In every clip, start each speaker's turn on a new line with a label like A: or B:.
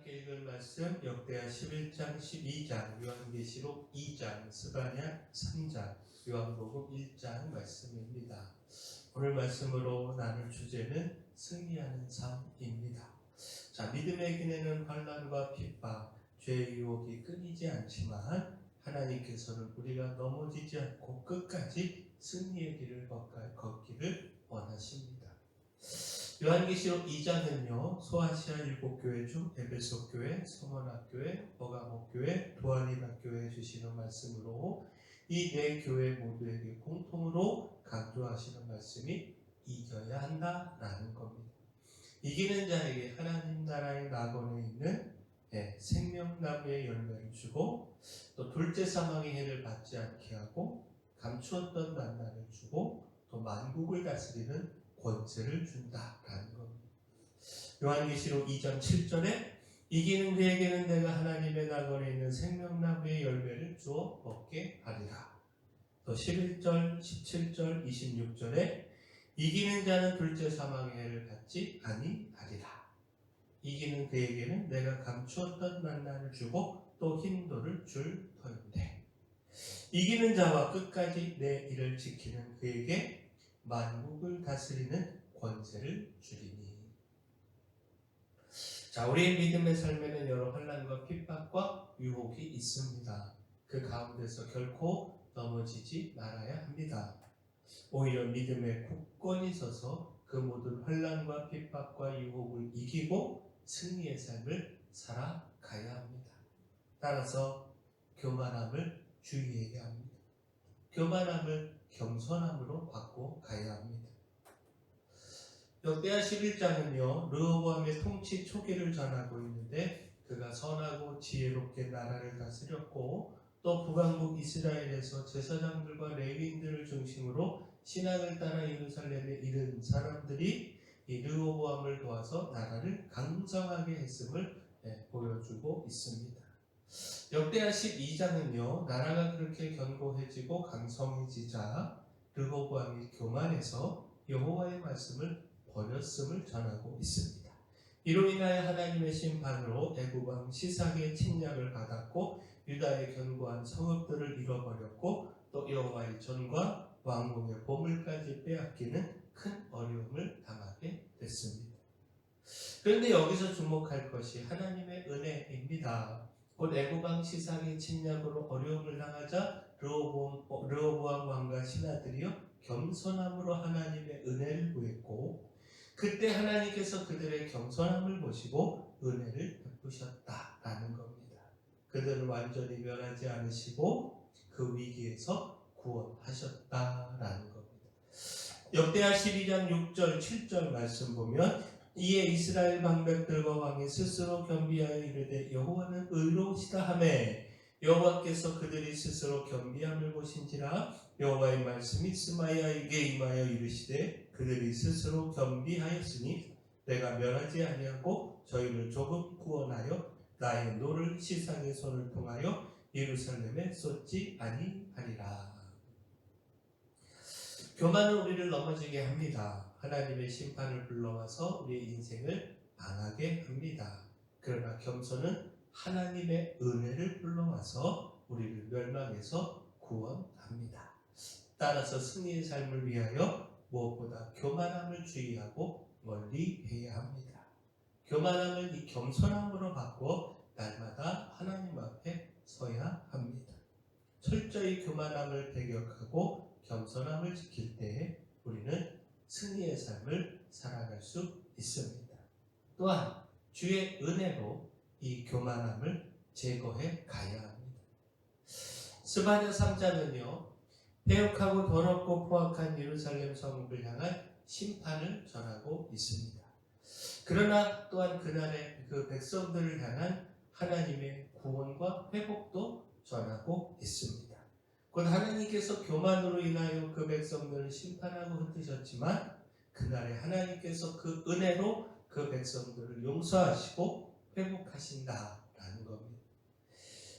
A: 함께 읽을 말씀 역대하 11장, 12장, 요한계시록 2장, 스바냐 3장, 요한복음 1장 말씀입니다. 오늘 말씀으로 나눌 주제는 승리하는 삶입니다. 자, 믿음의 기내는 환난과 핍박, 죄의 유혹이 끊이지 않지만 하나님께서는 우리가 넘어지지 않고 끝까지 승리의 길을 걷기를 원하십니다. 요한계시록 2장은요, 소아시아 7교회 중 에베소 교회, 서머나교회, 버가모교회, 도아리나교회에 주시는 말씀으로 이 네 교회 모두에게 공통으로 강조하시는 말씀이 이겨야 한다라는 겁니다. 이기는 자에게 하나님 나라의 낙원에 있는 생명나무의 열매를 주고, 또 둘째 사망의 해를 받지 않게 하고, 감추었던 만나를 주고, 또 만국을 다스리는 권세를 준다라는 겁니다. 요한계시록 2장 7절에 이기는 그에게는 내가 하나님의 낙원에 있는 생명나무의 열매를 주어 먹게 하리라. 또 11절, 17절, 26절에 이기는 자는 둘째 사망의 해를 받지 아니하리라. 이기는 그에게는 내가 감추었던 만나를 주고 또 흰돌을 줄 터인데, 이기는 자와 끝까지 내 일을 지키는 그에게 만국을 다스리는 권세를 주리니. 자, 우리의 믿음의 삶에는 여러 환난과 핍박과 유혹이 있습니다. 그 가운데서 결코 넘어지지 말아야 합니다. 오히려 믿음에 굳건히 서서 그 모든 환난과 핍박과 유혹을 이기고 승리의 삶을 살아가야 합니다. 따라서 교만함을 주의해야 합니다. 교만함을 겸손함으로 바꿔 가야 합니다. 역대하 11장은요, 르호보암의 통치 초기를 전하고 있는데, 그가 선하고 지혜롭게 나라를 다스렸고, 또 북왕국 이스라엘에서 제사장들과 레위인들을 중심으로 신앙을 따라 예루살렘에 이른 사람들이 이 르호보암을 도와서 나라를 강성하게 했음을 보여주고 있습니다. 역대하 12장은요, 나라가 그렇게 견고해지고 강성해지자 르호보암이 교만해서 여호와의 말씀을 버렸음을 전하고 있습니다. 이로 인하여 하나님의 심판으로 애굽왕 시삭의 침략을 받았고, 유다의 견고한 성읍들을 잃어버렸고, 또 여호와의 전과 왕궁의 보물까지 빼앗기는 큰 어려움을 당하게 됐습니다. 그런데 여기서 주목할 것이 하나님의 은혜입니다. 곧 애굽왕 시삭의 침략으로 어려움을 당하자 르호보암 왕과 신하들이요, 겸손함으로 하나님의 은혜를 구했고, 그때 하나님께서 그들의 겸손함을 보시고 은혜를 베푸셨다라는 겁니다. 그들을 완전히 멸하지 않으시고 그 위기에서 구원하셨다라는 겁니다. 역대하 12장 6절 7절 말씀 보면, 이에 이스라엘 방백들과 왕이 스스로 겸비하여 이르되 여호와는 의로우시다 하매, 여호와께서 그들이 스스로 겸비함을 보신지라 여호와의 말씀이 스마야에게 임하여 이르시되 그들이 스스로 겸비하였으니 내가 멸하지 아니하고 저희를 조금 구원하여 나의 노를 시상의 손을 통하여 예루살렘에 쏟지 아니하리라. 교만은 우리를 넘어지게 합니다. 하나님의 심판을 불러와서 우리의 인생을 망하게 합니다. 그러나 겸손은 하나님의 은혜를 불러와서 우리를 멸망에서 구원합니다. 따라서 승리의 삶을 위하여 무엇보다 교만함을 주의하고 멀리 해야 합니다. 교만함을 이 겸손함으로 바꿔 날마다 하나님 앞에 서야 합니다. 철저히 교만함을 배격하고 겸손함을 지킬 때에 우리는 승리의 삶을 살아갈 수 있습니다. 또한 주의 은혜로 이 교만함을 제거해 가야 합니다. 스바냐 3장은요, 패역하고 더럽고 포악한 예루살렘 성읍을 향한 심판을 전하고 있습니다. 그러나 또한 그날의 그 백성들을 향한 하나님의 구원과 회복도 전하고 있습니다. 곧 하나님께서 교만으로 인하여 그 백성들을 심판하고 흩으셨지만, 그날에 하나님께서 그 은혜로 그 백성들을 용서하시고 회복하신다라는 겁니다.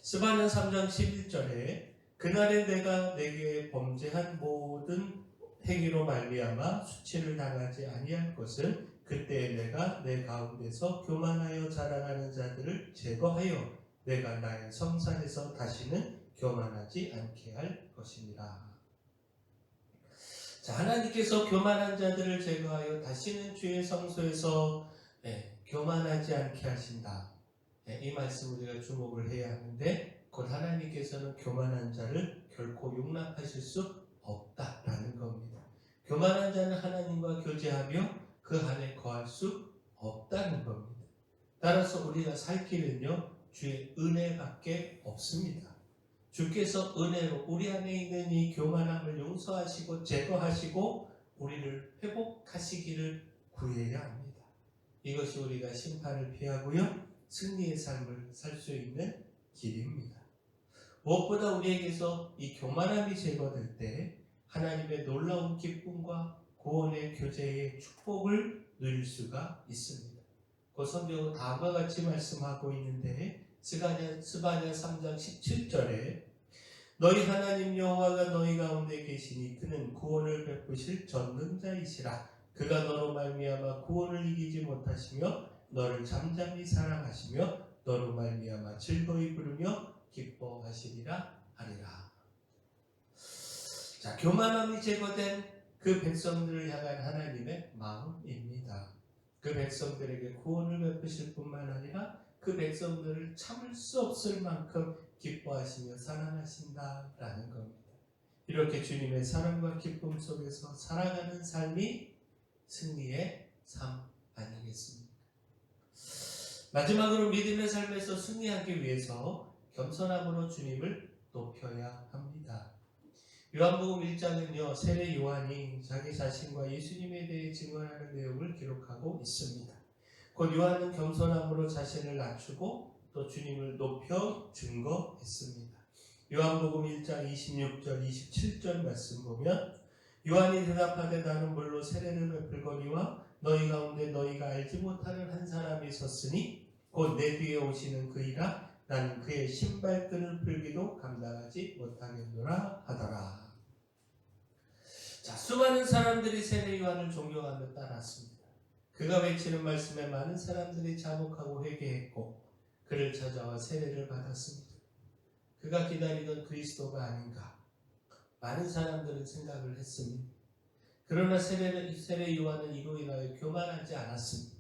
A: 스바냐 3장 11절에 그날에 내가 내게 범죄한 모든 행위로 말미암아 수치를 당하지 아니할 것은 그때 내가 내 가운데서 교만하여 자랑하는 자들을 제거하여 내가 나의 성산에서 다시는 교만하지 않게 할 것이니라. 자, 하나님께서 교만한 자들을 제거하여 다시는 주의 성소에서 교만하지 않게 하신다. 이 말씀 우리가 주목을 해야 하는데, 곧 하나님께서는 교만한 자를 결코 용납하실 수 없다라는 겁니다. 교만한 자는 하나님과 교제하며 그 안에 거할 수 없다는 겁니다. 따라서 우리가 살 길은요, 주의 은혜밖에 없습니다. 주께서 은혜로 우리 안에 있는 이 교만함을 용서하시고 제거하시고 우리를 회복하시기를 구해야 합니다. 이것이 우리가 심판을 피하고요, 승리의 삶을 살 수 있는 길입니다. 무엇보다 우리에게서 이 교만함이 제거될 때 하나님의 놀라운 기쁨과 구원의 교제의 축복을 누릴 수가 있습니다. 그 성경은 다음과 같이 말씀하고 있는데, 스바냐 3장 17절에 너희 하나님 여호와가 너희 가운데 계시니 그는 구원을 베푸실 전능자이시라. 그가 너로 말미암아 구원을 이기지 못하시며 너를 잠잠히 사랑하시며 너로 말미암아 즐거이 부르며 기뻐하시리라 하리라. 자, 교만함이 제거된 그 백성들을 향한 하나님의 마음입니다. 그 백성들에게 구원을 베푸실 뿐만 아니라 그 백성들을 참을 수 없을 만큼 기뻐하시며 사랑하신다라는 겁니다. 이렇게 주님의 사랑과 기쁨 속에서 살아가는 삶이 승리의 삶 아니겠습니까? 마지막으로 믿음의 삶에서 승리하기 위해서 겸손함으로 주님을 높여야 합니다. 요한복음 1장은요, 세례 요한이 자기 자신과 예수님에 대해 증언하는 내용을 기록하고 있습니다. 곧 요한은 겸손함으로 자신을 낮추고 또 주님을 높여 증거했습니다. 요한복음 1장 26절 27절 말씀 보면 요한이 대답하되 나는 물로 세례를 베풀거니와 너희 가운데 너희가 알지 못하는 한 사람이 섰으니 곧 내 뒤에 오시는 그이라. 나는 그의 신발끈을 풀기도 감당하지 못하겠노라 하더라. 자, 수많은 사람들이 세례 요한을 존경하며 따랐습니다. 그가 외치는 말씀에 많은 사람들이 자복하고 회개했고 그를 찾아와 세례를 받았습니다. 그가 기다리던 그리스도가 아닌가 많은 사람들은 생각을 했습니다. 그러나 세례 요한은 이로 인하여 교만하지 않았습니다.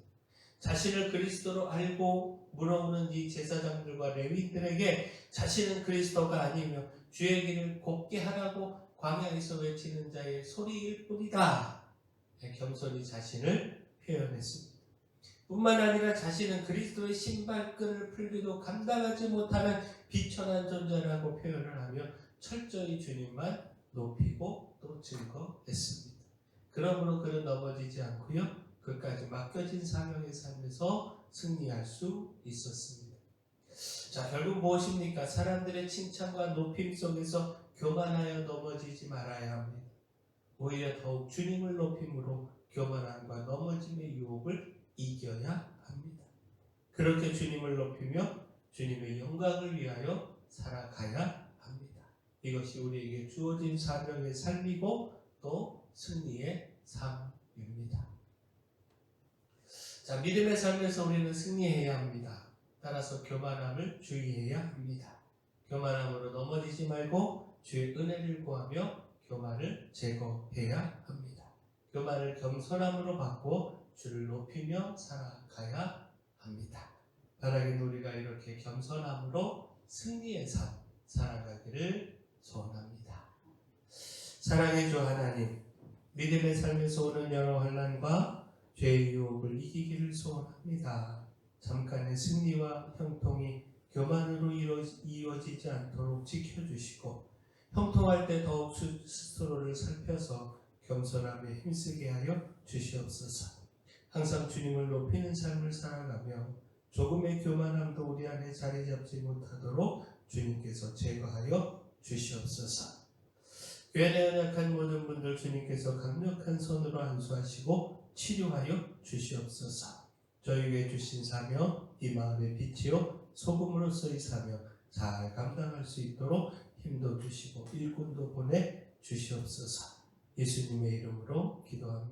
A: 자신을 그리스도로 알고 물어오는 이 제사장들과 레위인들에게 자신은 그리스도가 아니며 주의 길을 곱게 하라고 광야에서 외치는 자의 소리일 뿐이다. 겸손히 자신을 표현했습니다. 뿐만 아니라 자신은 그리스도의 신발끈을 풀기도 감당하지 못하는 비천한 존재라고 표현을 하며 철저히 주님만 높이고 또 증거했습니다. 그러므로 그는 넘어지지 않고요, 끝까지 맡겨진 사명의 삶에서 승리할 수 있었습니다. 자, 결국 무엇입니까? 사람들의 칭찬과 높임 속에서 교만하여 넘어지지 말아야 합니다. 오히려 더욱 주님을 높임으로 교만함과 넘어짐의 유혹을 이겨야 합니다. 그렇게 주님을 높이며 주님의 영광을 위하여 살아가야 합니다. 이것이 우리에게 주어진 사명의 삶이고 또 승리의 삶입니다. 자, 믿음의 삶에서 우리는 승리해야 합니다. 따라서 교만함을 주의해야 합니다. 교만함으로 넘어지지 말고 주의 은혜를 구하며 교만을 제거해야 합니다. 교만을 겸손함으로 바꾸어 주를 높이며 살아가야 합니다. 바라긴 우리가 이렇게 겸손함으로 승리의 삶 살아가기를 소원합니다. 사랑의 주 하나님, 믿음의 삶에서 오는 여러 환난과 죄의 유혹을 이기기를 소원합니다. 잠깐의 승리와 형통이 교만으로 이루어지지 않도록 지켜주시고 형통할 때 더욱 스스로를 살펴서 겸손함에 힘쓰게 하여 주시옵소서. 항상 주님을 높이는 삶을 살아가며 조금의 교만함도 우리 안에 자리 잡지 못하도록 주님께서 제거하여 주시옵소서. 교회 내 연약한 모든 분들 주님께서 강력한 손으로 안수하시고 치료하여 주시옵소서. 저희에게 주신 사명, 이 마음의 빛이요 소금으로서의 사명 잘 감당할 수 있도록 힘도 주시고 일꾼도 보내 주시옵소서. 예수님의 이름으로 기도합니다.